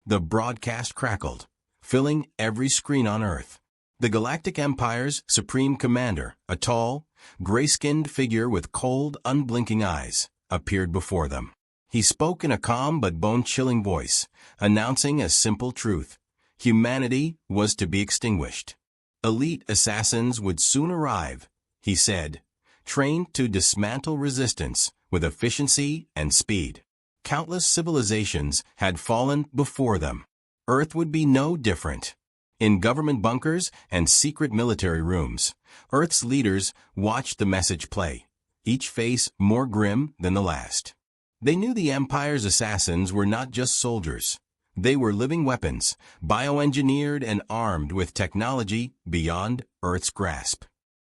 The broadcast crackled, filling every screen on Earth. The Galactic Empire's supreme commander, a tall, gray-skinned figure with cold, unblinking eyes, appeared before them. He spoke in a calm but bone-chilling voice, announcing a simple truth. Humanity was to be extinguished. Elite assassins would soon arrive, he said, trained to dismantle resistance with efficiency and speed. Countless civilizations had fallen before them. Earth would be no different. In government bunkers and secret military rooms, Earth's leaders watched the message play, each face more grim than the last. They knew the Empire's assassins were not just soldiers. They were living weapons, bioengineered and armed with technology beyond Earth's grasp.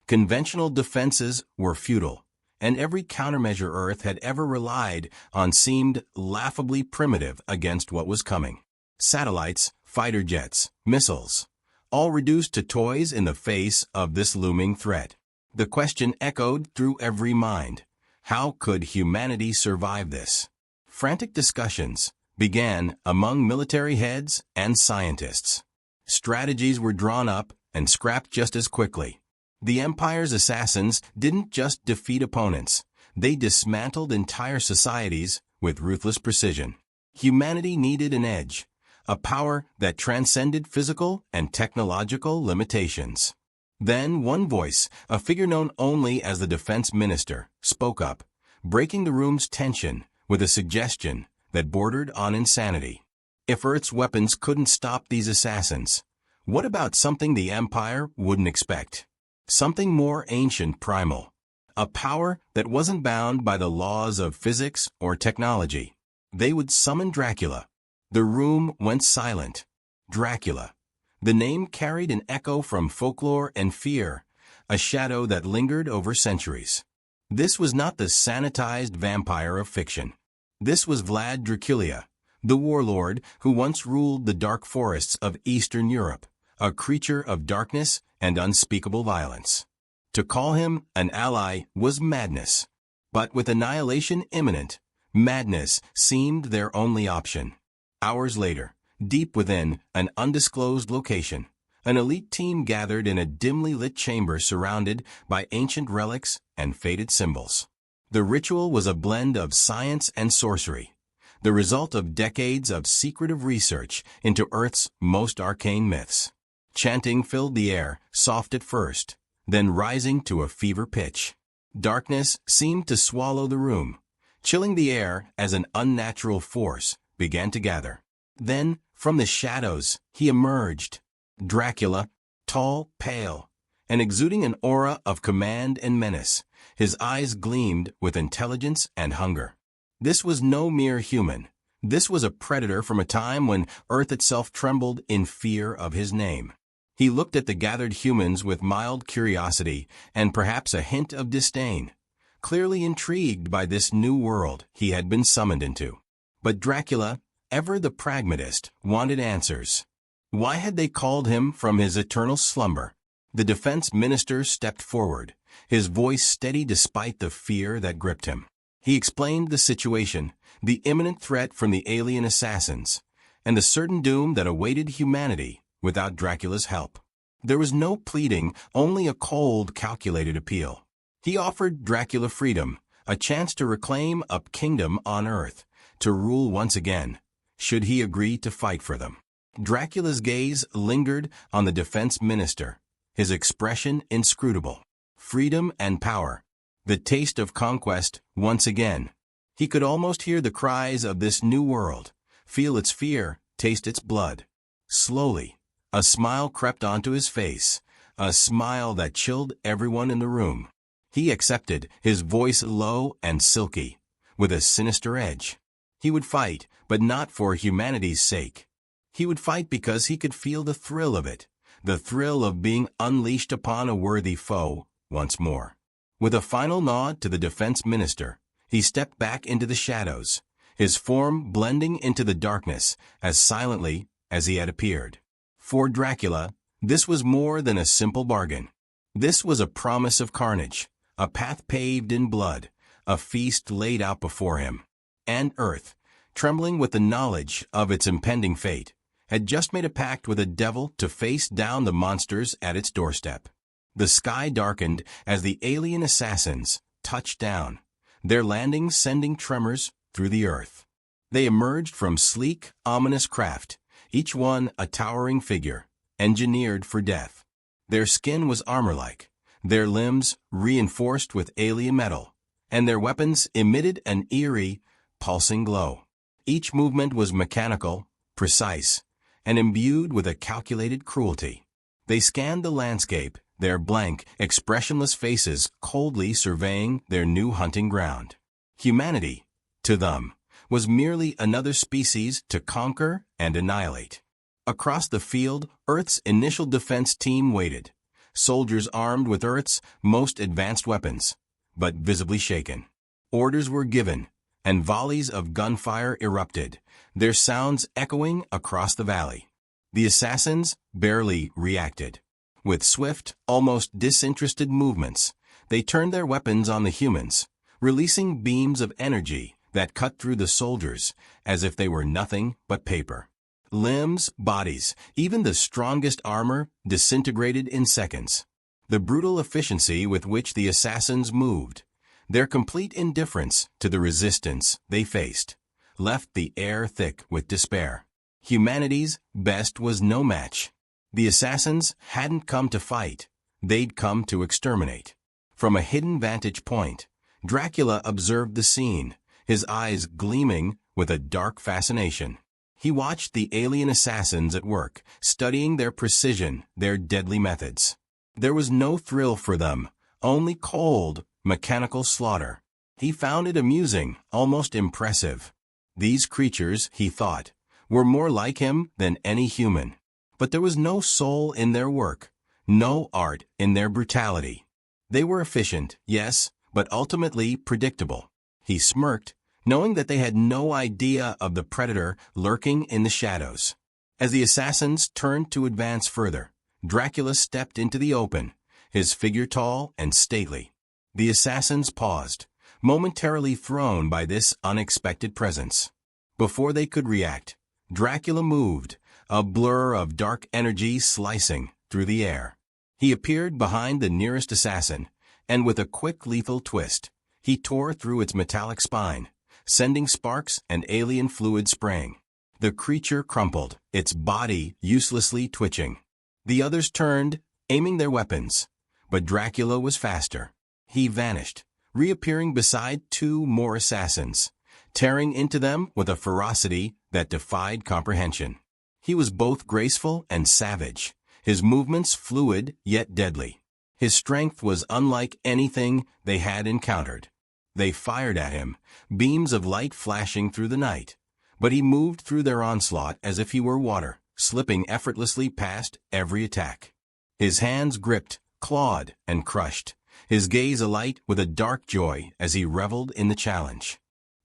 Conventional defenses were futile, and every countermeasure Earth had ever relied on seemed laughably primitive against what was coming. Satellites, fighter jets, missiles, all reduced to toys in the face of this looming threat. The question echoed through every mind. How could humanity survive this? Frantic discussions began among military heads and scientists. Strategies were drawn up and scrapped just as quickly. The Empire's assassins didn't just defeat opponents. They dismantled entire societies with ruthless precision. Humanity needed an edge, a power that transcended physical and technological limitations. Then one voice, a figure known only as the defense minister, spoke up, breaking the room's tension with a suggestion that bordered on insanity. If Earth's weapons couldn't stop these assassins, what about something the Empire wouldn't expect? Something more ancient, primal. A power that wasn't bound by the laws of physics or technology. They would summon Dracula. The room went silent. Dracula. The name carried an echo from folklore and fear, a shadow that lingered over centuries. This was not the sanitized vampire of fiction. This was Vlad Dracula, the warlord who once ruled the dark forests of Eastern Europe, a creature of darkness and unspeakable violence. To call him an ally was madness. But with annihilation imminent, madness seemed their only option. Hours later, deep within an undisclosed location, an elite team gathered in a dimly lit chamber surrounded by ancient relics and faded symbols. The ritual was a blend of science and sorcery, the result of decades of secretive research into Earth's most arcane myths. Chanting filled the air, soft at first, then rising to a fever pitch. Darkness seemed to swallow the room, chilling the air as an unnatural force began to gather. Then, from the shadows, he emerged. Dracula, tall, pale, and exuding an aura of command and menace. His eyes gleamed with intelligence and hunger. This was no mere human. This was a predator from a time when Earth itself trembled in fear of his name. He looked at the gathered humans with mild curiosity and perhaps a hint of disdain, clearly intrigued by this new world he had been summoned into. But Dracula, ever the pragmatist, wanted answers. Why had they called him from his eternal slumber? The defense minister stepped forward, his voice steady despite the fear that gripped him. He explained the situation, the imminent threat from the alien assassins, and the certain doom that awaited humanity without Dracula's help. There was no pleading, only a cold, calculated appeal. He offered Dracula freedom, a chance to reclaim a kingdom on Earth, to rule once again, should he agree to fight for them. Dracula's gaze lingered on the defense minister, his expression inscrutable. Freedom and power, the taste of conquest once again. He could almost hear the cries of this new world, feel its fear, taste its blood. Slowly, a smile crept onto his face, a smile that chilled everyone in the room. He accepted, his voice low and silky, with a sinister edge. He would fight, but not for humanity's sake. He would fight because he could feel the thrill of it, the thrill of being unleashed upon a worthy foe once more. With a final nod to the defense minister, he stepped back into the shadows, his form blending into the darkness as silently as he had appeared. For Dracula, this was more than a simple bargain. This was a promise of carnage, a path paved in blood, a feast laid out before him. And Earth, trembling with the knowledge of its impending fate, had just made a pact with a devil to face down the monsters at its doorstep. The sky darkened as the alien assassins touched down, their landing sending tremors through the earth. They emerged from sleek, ominous craft, each one a towering figure, engineered for death. Their skin was armor-like, their limbs reinforced with alien metal, and their weapons emitted an eerie, pulsing glow. Each movement was mechanical, precise, and imbued with a calculated cruelty. They scanned the landscape, their blank, expressionless faces coldly surveying their new hunting ground. Humanity, to them, was merely another species to conquer and annihilate. Across the field, Earth's initial defense team waited, soldiers armed with Earth's most advanced weapons, but visibly shaken. Orders were given, and volleys of gunfire erupted, their sounds echoing across the valley. The assassins barely reacted. With swift, almost disinterested movements, they turned their weapons on the humans, releasing beams of energy that cut through the soldiers as if they were nothing but paper. Limbs, bodies, even the strongest armor disintegrated in seconds. The brutal efficiency with which the assassins moved, their complete indifference to the resistance they faced, left the air thick with despair. Humanity's best was no match. The assassins hadn't come to fight, they'd come to exterminate. From a hidden vantage point, Dracula observed the scene, his eyes gleaming with a dark fascination. He watched the alien assassins at work, studying their precision, their deadly methods. There was no thrill for them, only cold, mechanical slaughter. He found it amusing, almost impressive. These creatures, he thought, were more like him than any human. But there was no soul in their work, no art in their brutality. They were efficient, yes, but ultimately predictable. He smirked, knowing that they had no idea of the predator lurking in the shadows. As the assassins turned to advance further, Dracula stepped into the open, his figure tall and stately. The assassins paused, momentarily thrown by this unexpected presence. Before they could react, Dracula moved, a blur of dark energy slicing through the air. He appeared behind the nearest assassin, and with a quick lethal twist, he tore through its metallic spine, sending sparks and alien fluid spraying. The creature crumpled, its body uselessly twitching. The others turned, aiming their weapons, but Dracula was faster. He vanished, reappearing beside two more assassins, tearing into them with a ferocity that defied comprehension. He was both graceful and savage, his movements fluid yet deadly. His strength was unlike anything they had encountered. They fired at him, beams of light flashing through the night, but he moved through their onslaught as if he were water, slipping effortlessly past every attack. His hands gripped, clawed, and crushed, his gaze alight with a dark joy as he reveled in the challenge.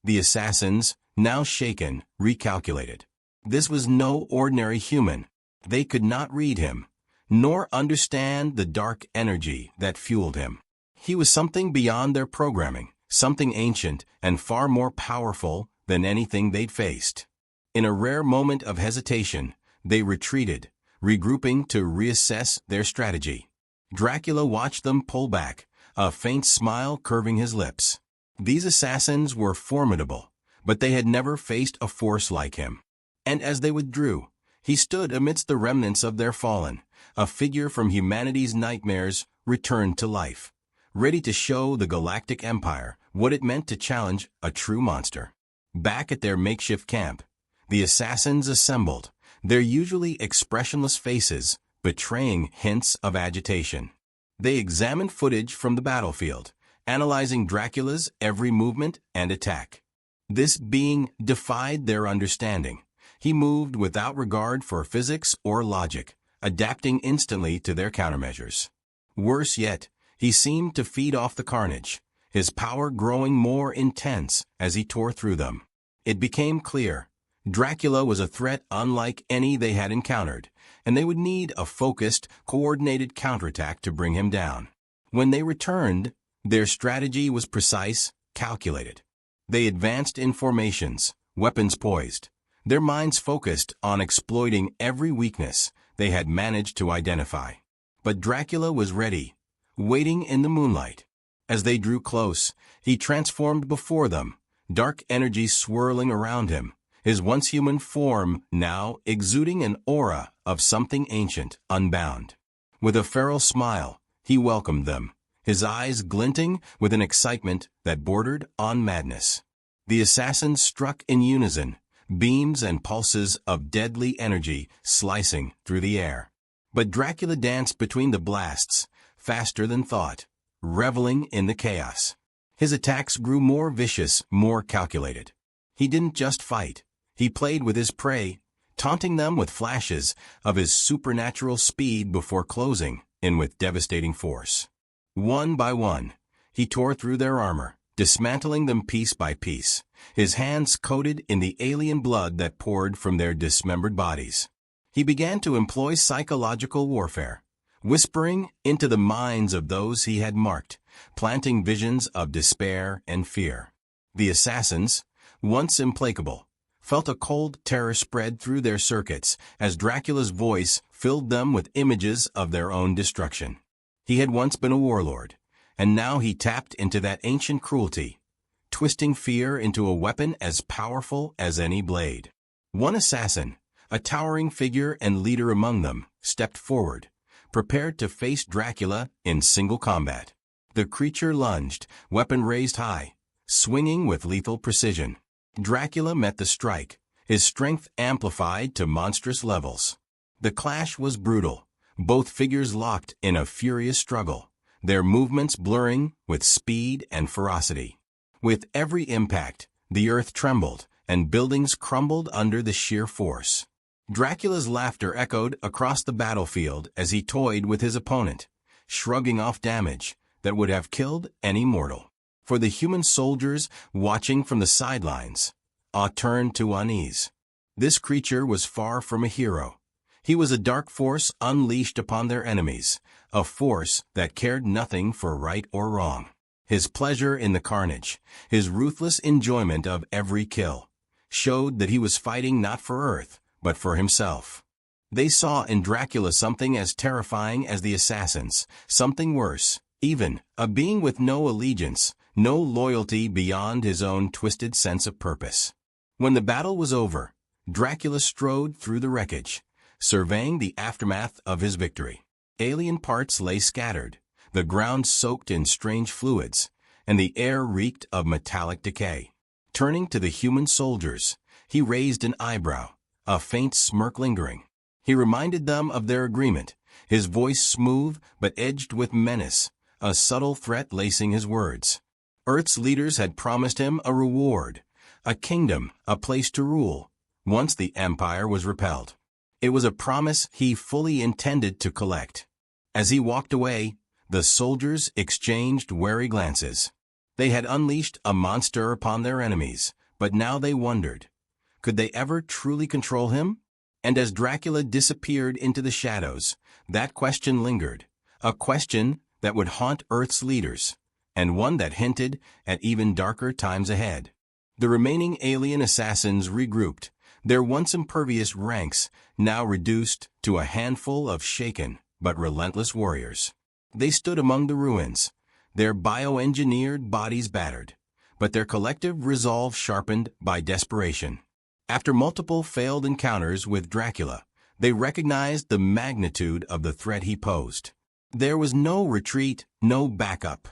The assassins, now shaken, recalculated. This was no ordinary human. They could not read him, nor understand the dark energy that fueled him. He was something beyond their programming, something ancient and far more powerful than anything they'd faced. In a rare moment of hesitation, they retreated, regrouping to reassess their strategy. Dracula watched them pull back, a faint smile curving his lips. These assassins were formidable, but they had never faced a force like him. And as they withdrew, he stood amidst the remnants of their fallen, a figure from humanity's nightmares returned to life, ready to show the Galactic Empire what it meant to challenge a true monster. Back at their makeshift camp, the assassins assembled, their usually expressionless faces betraying hints of agitation. They examined footage from the battlefield, analyzing Dracula's every movement and attack. This being defied their understanding. He moved without regard for physics or logic, adapting instantly to their countermeasures. Worse yet, he seemed to feed off the carnage, his power growing more intense as he tore through them. It became clear, Dracula was a threat unlike any they had encountered, and they would need a focused, coordinated counterattack to bring him down. When they returned, their strategy was precise, calculated. They advanced in formations, weapons poised, their minds focused on exploiting every weakness they had managed to identify. But Dracula was ready, waiting in the moonlight. As they drew close, he transformed before them, dark energy swirling around him, his once human form now exuding an aura of something ancient, unbound. With a feral smile, he welcomed them, his eyes glinting with an excitement that bordered on madness. The assassins struck in unison, beams and pulses of deadly energy slicing through the air. But Dracula danced between the blasts, faster than thought, reveling in the chaos. His attacks grew more vicious, more calculated. He didn't just fight. He played with his prey, taunting them with flashes of his supernatural speed before closing in with devastating force. One by one, he tore through their armor, dismantling them piece by piece, his hands coated in the alien blood that poured from their dismembered bodies. He began to employ psychological warfare, whispering into the minds of those he had marked, planting visions of despair and fear. The assassins, once implacable, felt a cold terror spread through their circuits as Dracula's voice filled them with images of their own destruction. He had once been a warlord, and now he tapped into that ancient cruelty, twisting fear into a weapon as powerful as any blade. One assassin, a towering figure and leader among them, stepped forward, prepared to face Dracula in single combat. The creature lunged, weapon raised high, swinging with lethal precision. Dracula met the strike, his strength amplified to monstrous levels. The clash was brutal, both figures locked in a furious struggle, their movements blurring with speed and ferocity. With every impact, the earth trembled and buildings crumbled under the sheer force. Dracula's laughter echoed across the battlefield as he toyed with his opponent, shrugging off damage that would have killed any mortal. For the human soldiers watching from the sidelines, awe turned to unease. This creature was far from a hero. He was a dark force unleashed upon their enemies, a force that cared nothing for right or wrong. His pleasure in the carnage, his ruthless enjoyment of every kill, showed that he was fighting not for Earth, but for himself. They saw in Dracula something as terrifying as the assassins, something worse, even a being with no allegiance, no loyalty beyond his own twisted sense of purpose. When the battle was over, Dracula strode through the wreckage, surveying the aftermath of his victory. Alien parts lay scattered, the ground soaked in strange fluids, and the air reeked of metallic decay. Turning to the human soldiers, he raised an eyebrow, a faint smirk lingering. He reminded them of their agreement, his voice smooth but edged with menace, a subtle threat lacing his words. Earth's leaders had promised him a reward, a kingdom, a place to rule, once the Empire was repelled. It was a promise he fully intended to collect. As he walked away, the soldiers exchanged wary glances. They had unleashed a monster upon their enemies, but now they wondered, could they ever truly control him? And as Dracula disappeared into the shadows, that question lingered, a question that would haunt Earth's leaders, and one that hinted at even darker times ahead. The remaining alien assassins regrouped, their once impervious ranks now reduced to a handful of shaken but relentless warriors. They stood among the ruins, their bioengineered bodies battered, but their collective resolve sharpened by desperation. After multiple failed encounters with Dracula, they recognized the magnitude of the threat he posed. There was no retreat, no backup.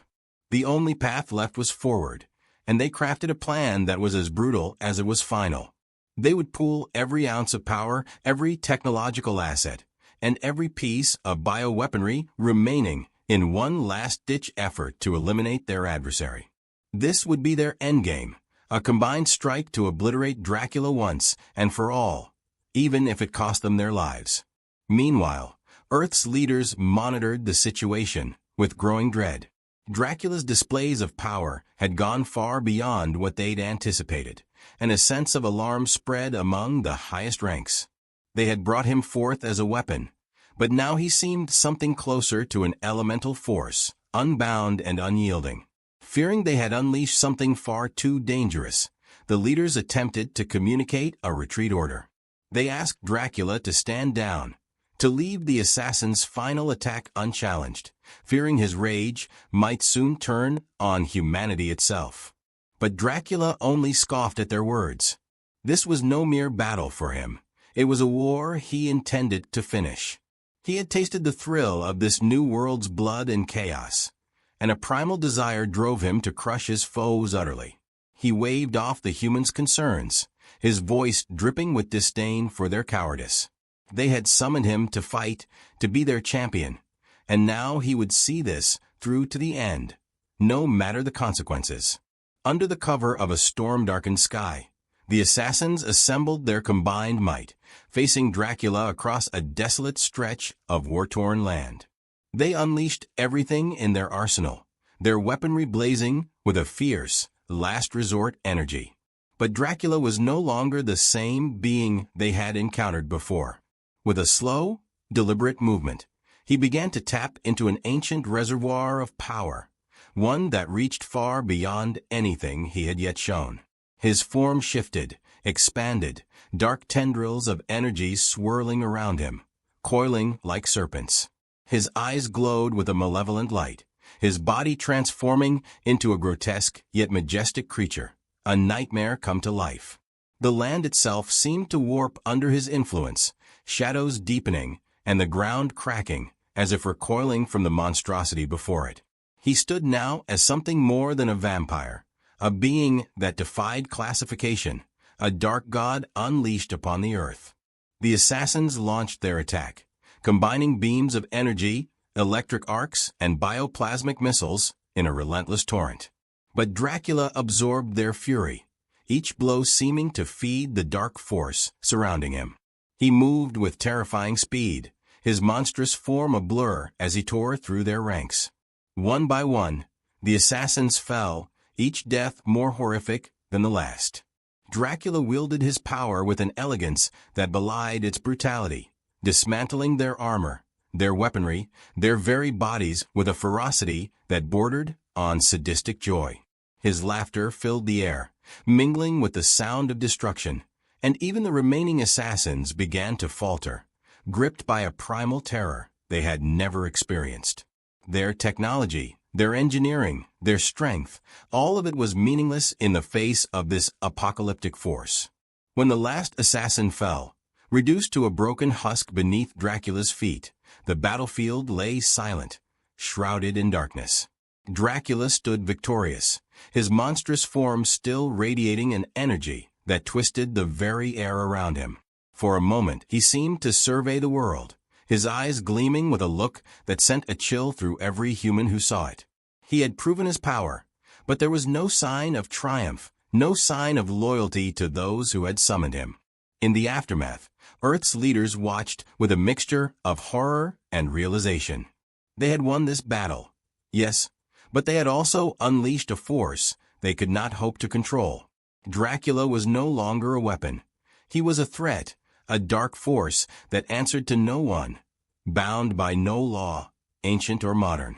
The only path left was forward, and they crafted a plan that was as brutal as it was final. They would pool every ounce of power, every technological asset, and every piece of bioweaponry remaining in one last-ditch effort to eliminate their adversary. This would be their endgame, a combined strike to obliterate Dracula once and for all, even if it cost them their lives. Meanwhile, Earth's leaders monitored the situation with growing dread. Dracula's displays of power had gone far beyond what they'd anticipated, and a sense of alarm spread among the highest ranks. They had brought him forth as a weapon, but now he seemed something closer to an elemental force, unbound and unyielding. Fearing they had unleashed something far too dangerous, The leaders attempted to communicate a retreat order. They asked Dracula to stand down, to leave the assassin's final attack unchallenged, fearing his rage might soon turn on humanity itself. But Dracula only scoffed at their words. This was no mere battle for him. It was a war he intended to finish. He had tasted the thrill of this new world's blood and chaos, and a primal desire drove him to crush his foes utterly. He waved off the humans' concerns, his voice dripping with disdain for their cowardice. They had summoned him to fight, to be their champion, and now he would see this through to the end, no matter the consequences. Under the cover of a storm-darkened sky, the assassins assembled their combined might, facing Dracula across a desolate stretch of war-torn land. They unleashed everything in their arsenal, their weaponry blazing with a fierce, last-resort energy. But Dracula was no longer the same being they had encountered before. With a slow, deliberate movement, he began to tap into an ancient reservoir of power, one that reached far beyond anything he had yet shown. His form shifted, expanded, dark tendrils of energy swirling around him, coiling like serpents. His eyes glowed with a malevolent light, his body transforming into a grotesque yet majestic creature, a nightmare come to life. The land itself seemed to warp under his influence, shadows deepening and the ground cracking as if recoiling from the monstrosity before it. He stood now as something more than a vampire, a being that defied classification, a dark god unleashed upon the earth. The assassins launched their attack, combining beams of energy, electric arcs, and bioplasmic missiles in a relentless torrent. But Dracula absorbed their fury, each blow seeming to feed the dark force surrounding him. He moved with terrifying speed, his monstrous form a blur as he tore through their ranks. One by one, the assassins fell, each death more horrific than the last. Dracula wielded his power with an elegance that belied its brutality, dismantling their armor, their weaponry, their very bodies with a ferocity that bordered on sadistic joy. His laughter filled the air, mingling with the sound of destruction, and even the remaining assassins began to falter, gripped by a primal terror they had never experienced. Their technology, their engineering, their strength, all of it was meaningless in the face of this apocalyptic force. When the last assassin fell, reduced to a broken husk beneath Dracula's feet, the battlefield lay silent, shrouded in darkness. Dracula stood victorious, his monstrous form still radiating an energy that twisted the very air around him. For a moment, he seemed to survey the world, his eyes gleaming with a look that sent a chill through every human who saw it. He had proven his power, but there was no sign of triumph, no sign of loyalty to those who had summoned him. In the aftermath, Earth's leaders watched with a mixture of horror and realization. They had won this battle, yes, but they had also unleashed a force they could not hope to control. Dracula was no longer a weapon. He was a threat, a dark force that answered to no one, bound by no law, ancient or modern.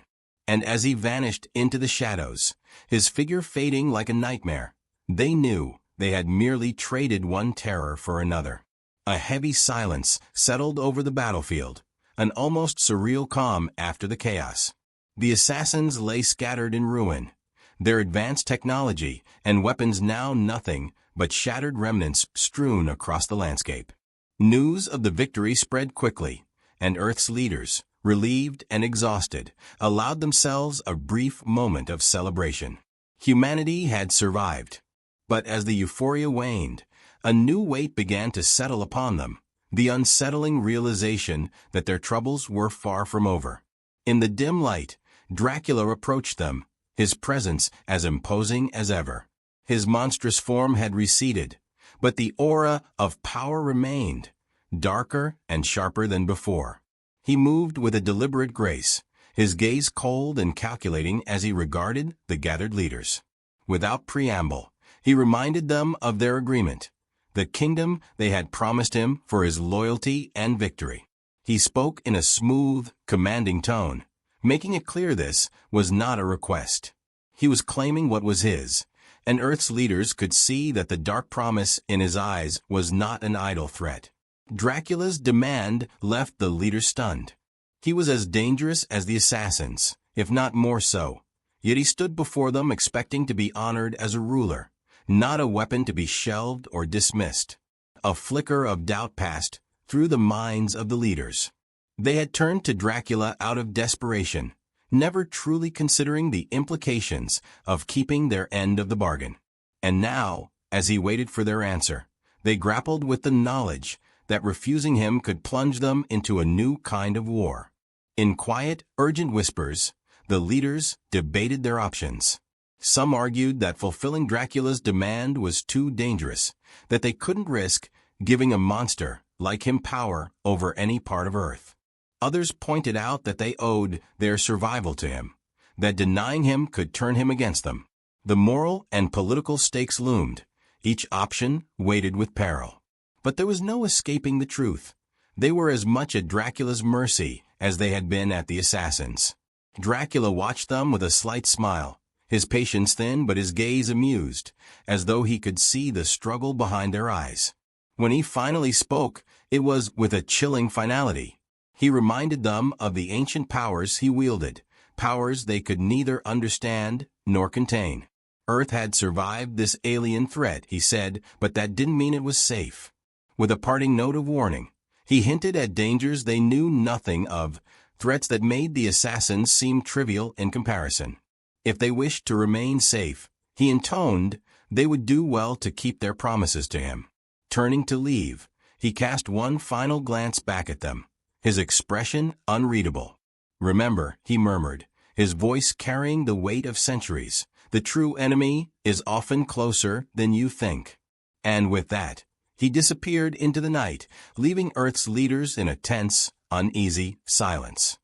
And as he vanished into the shadows, his figure fading like a nightmare, they knew they had merely traded one terror for another. A heavy silence settled over the battlefield, an almost surreal calm after the chaos. The assassins lay scattered in ruin, their advanced technology and weapons now nothing but shattered remnants strewn across the landscape. News of the victory spread quickly, and Earth's leaders, relieved and exhausted, allowed themselves a brief moment of celebration. Humanity had survived. But as the euphoria waned, a new weight began to settle upon them, the unsettling realization that their troubles were far from over. In the dim light, Dracula approached them, his presence as imposing as ever. His monstrous form had receded, but the aura of power remained, darker and sharper than before. He moved with a deliberate grace, his gaze cold and calculating as he regarded the gathered leaders. Without preamble, he reminded them of their agreement, the kingdom they had promised him for his loyalty and victory. He spoke in a smooth, commanding tone, making it clear this was not a request. He was claiming what was his, and Earth's leaders could see that the dark promise in his eyes was not an idle threat. Dracula's demand left the leaders stunned. He was as dangerous as the assassins, if not more so, yet he stood before them expecting to be honored as a ruler, not a weapon to be shelved or dismissed. A flicker of doubt passed through the minds of the leaders. They had turned to Dracula out of desperation, never truly considering the implications of keeping their end of the bargain. And now, as he waited for their answer, they grappled with the knowledge that refusing him could plunge them into a new kind of war. In quiet, urgent whispers, the leaders debated their options. Some argued that fulfilling Dracula's demand was too dangerous, that they couldn't risk giving a monster like him power over any part of Earth. Others pointed out that they owed their survival to him, that denying him could turn him against them. The moral and political stakes loomed, each option weighted with peril. But there was no escaping the truth. They were as much at Dracula's mercy as they had been at the assassins. Dracula watched them with a slight smile, his patience thin but his gaze amused, as though he could see the struggle behind their eyes. When he finally spoke, it was with a chilling finality. He reminded them of the ancient powers he wielded, powers they could neither understand nor contain. Earth had survived this alien threat, he said, but that didn't mean it was safe. With a parting note of warning, he hinted at dangers they knew nothing of, threats that made the assassins seem trivial in comparison. If they wished to remain safe, he intoned, they would do well to keep their promises to him. Turning to leave, he cast one final glance back at them, his expression unreadable. Remember, he murmured, his voice carrying the weight of centuries, the true enemy is often closer than you think. And with that, he disappeared into the night, leaving Earth's leaders in a tense, uneasy silence.